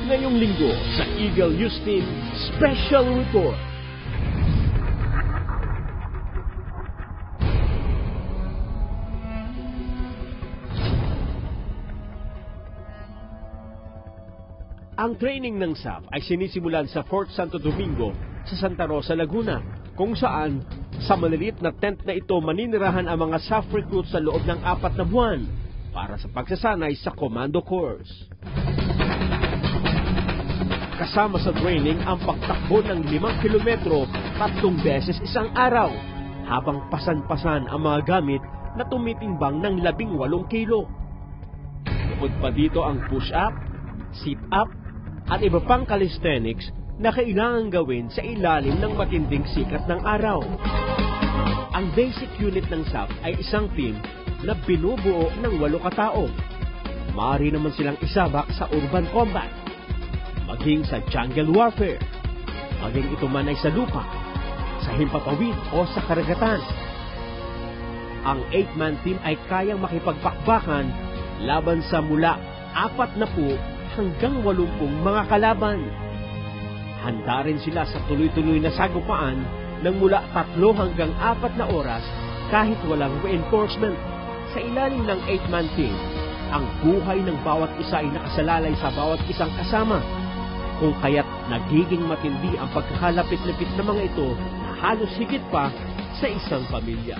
ngayong linggo sa Eagle News Team Special Report. Ang training ng SAF ay sinisimulan sa Fort Santo Domingo sa Santa Rosa, Laguna, kung saan sa maliliit na tent na ito maninirahan ang mga SAF recruits sa loob ng 4 na buwan para sa pagsasanay sa Commando Course. Kasama sa training ang pagtakbo ng 5 kilometro 3 beses isang araw, habang pasan-pasan ang mga gamit na tumitimbang ng 18 kilo. Bukod pa dito ang push-up, sit-up, at iba pang calisthenics na kailangan gawin sa ilalim ng matinding sikat ng araw. Ang basic unit ng SAF ay isang team na binubuo ng 8 katao. Maaari naman silang isabak sa urban combat, maging sa jungle warfare, maging ito man ay sa lupa, sa himpapawid o sa karagatan. Ang 8-man team ay kayang makipagpakbakan laban sa mula 40 hanggang 80 mga kalaban. Handa rin sila sa tuloy-tuloy na sagupaan ng mula 3 hanggang 4 na oras kahit walang reinforcement. Sa ilalim ng 8-man team, ang buhay ng bawat isa ay nakasalalay sa bawat isang kasama, kung kaya't nagiging matindi ang pagkakalapit-lapit ng mga ito na halos higit pa sa isang pamilya.